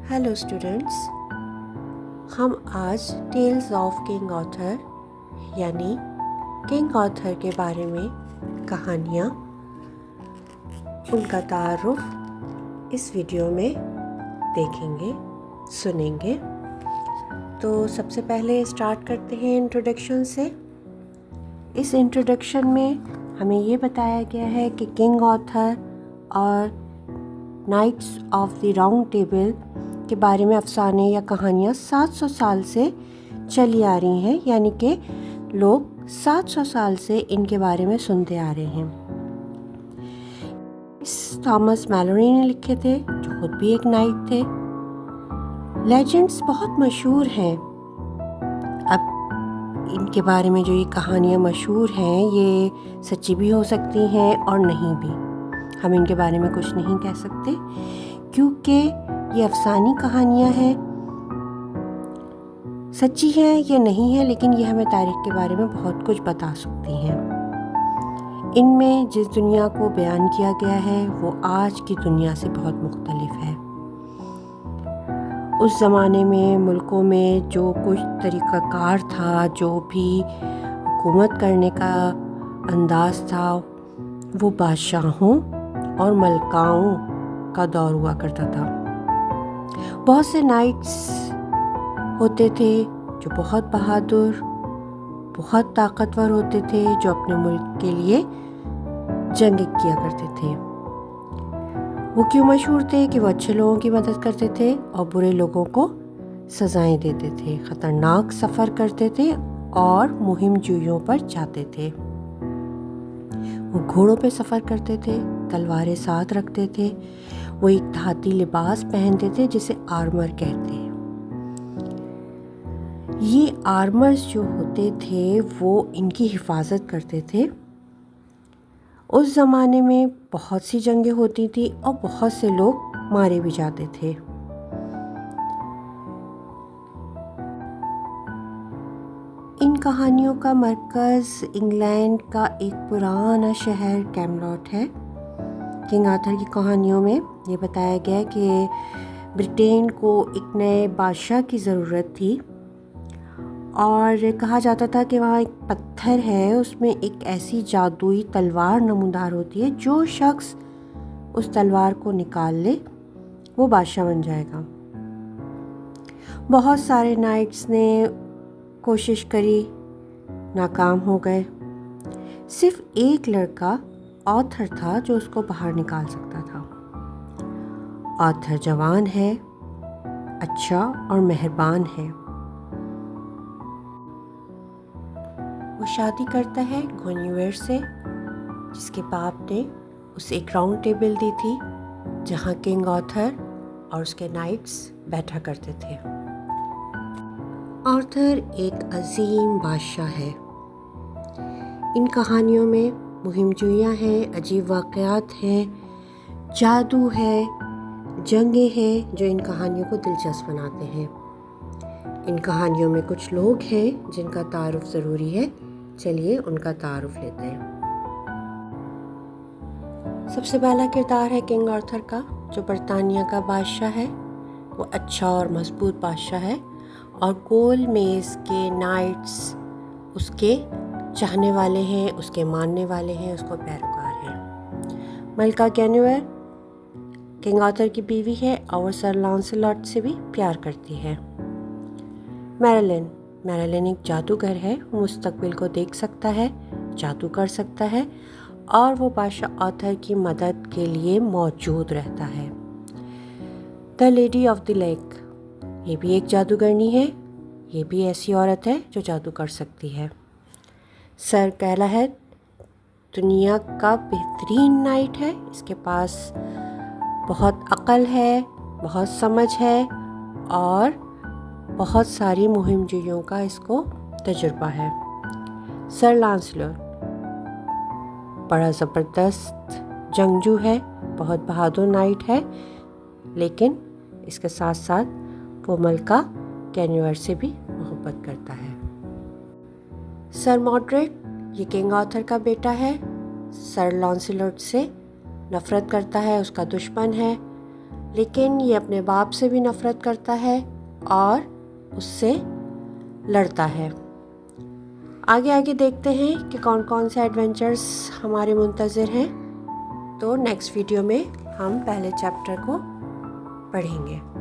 Hello students, हम आज tales of king author यानी किंग ऑथर के बारे में कहानियाँ, उनका तारुफ इस वीडियो में देखेंगे, सुनेंगे। तो सबसे पहले स्टार्ट करते हैं इंट्रोडक्शन से। इस इंट्रोडक्शन में हमें ये बताया गया है कि किंग ऑथर और knights of the round table के बारे में अफसाने या कहानियाँ 700 साल से चली आ रही हैं, यानी कि लोग 700 साल से इनके बारे में सुनते आ रहे हैं। थॉमस मैलोरी ने लिखे थे, जो खुद भी एक नाइट थे। लेजेंड्स बहुत मशहूर हैं। अब इनके बारे में जो ये कहानियाँ मशहूर हैं, ये सच्ची भी हो सकती हैं और नहीं भी। हम इनके बारे में कुछ नहीं कह सकते क्योंकि ये अफसानी कहानियाँ हैं। सच्ची हैं या नहीं है, लेकिन ये हमें तारीख के बारे में बहुत कुछ बता सकती हैं। इनमें जिस दुनिया को बयान किया गया है वो आज की दुनिया से बहुत मुख्तलिफ है। उस ज़माने में मुल्कों में जो कुछ तरीक़ाकार था, जो भी हुकूमत करने का अंदाज़ था, वो बादशाहों और मलकाओं का दौर हुआ करता था। बहुत से नाइट्स होते थे जो बहुत बहादुर, बहुत ताकतवर होते थे, जो अपने मुल्क के लिए जंग किया करते थे। वो क्यों मशहूर थे कि वो अच्छे लोगों की मदद करते थे और बुरे लोगों को सजाएं देते थे, ख़तरनाक सफ़र करते थे और मुहिम जुइयों पर जाते थे। वो घोड़ों पे सफ़र करते थे, तलवारें साथ रखते थे। वो एक धाती लिबास पहनते थे जिसे आर्मर कहते हैं। ये आर्मर्स जो होते थे वो इनकी हिफाजत करते थे। उस ज़माने में बहुत सी जंगें होती थी और बहुत से लोग मारे भी जाते थे। इन कहानियों का मरकज़ इंग्लैंड का एक पुराना शहर कैमलॉट है। किंग आर्थर की कहानियों में ये बताया गया है कि ब्रिटेन को एक नए बादशाह की ज़रूरत थी और कहा जाता था कि वहाँ एक पत्थर है, उसमें एक ऐसी जादुई तलवार नमूदार होती है, जो शख्स उस तलवार को निकाल ले वो बादशाह बन जाएगा। बहुत सारे नाइट्स ने कोशिश करी, नाकाम हो गए। सिर्फ एक लड़का ऑथर था जो उसको बाहर निकाल सकता था। ऑथर जवान है, अच्छा और मेहरबान है। वो शादी करता है गुइनेवर से, जिसके बाप ने उसे एक राउंड टेबल दी थी जहाँ किंग ऑथर और उसके नाइट्स बैठा करते थे। आर्थर एक अजीम बादशाह है। इन कहानियों में मुहिमजुइयाँ हैं, अजीब वाक़यात हैं, जादू है, जंगें हैं जो इन कहानियों को दिलचस्प बनाते हैं। इन कहानियों में कुछ लोग हैं जिनका तारुफ ज़रूरी है। चलिए उनका तारुफ लेते हैं। सबसे पहला किरदार है किंग आर्थर का, जो बरतानिया का बादशाह है। वो अच्छा और मजबूत बादशाह है और गोल मेज़ के नाइट्स उसके चाहने वाले हैं, उसके मानने वाले हैं, उसको पैरोकार हैं। मलका गुइनेवर किंग आर्थर की बीवी है और सर लांसेलॉट से भी प्यार करती है। मैरिलिन एक जादूगर है। वो मुस्तकबिल को देख सकता है, जादू कर सकता है और वो बादशाह आर्थर की मदद के लिए मौजूद रहता है। The lady of the lake, ये भी एक जादूगरनी है। ये भी ऐसी औरत है जो जादू कर सकती है। सर कैलाहद दुनिया का बेहतरीन नाइट है। इसके पास बहुत अक्ल है, बहुत समझ है और बहुत सारी मुहिमजुइयों का इसको तजुर्बा है। सर लांसलॉट बड़ा ज़बरदस्त जंगजू है, बहुत बहादुर नाइट है, लेकिन इसके साथ साथ वो मलका गुइनेवर से भी मोहब्बत करता है। सर मॉडरेट ये किंग आर्थर का बेटा है। सर लांसेलॉट से नफ़रत करता है, उसका दुश्मन है, لیکن یہ اپنے باپ سے بھی نفرت کرتا ہے اور اس سے لڑتا ہے۔ آگے دیکھتے ہیں کہ کون کون سے ایڈونچرز ہمارے منتظر ہیں۔ تو نیکسٹ ویڈیو میں ہم پہلے چیپٹر کو پڑھیں گے۔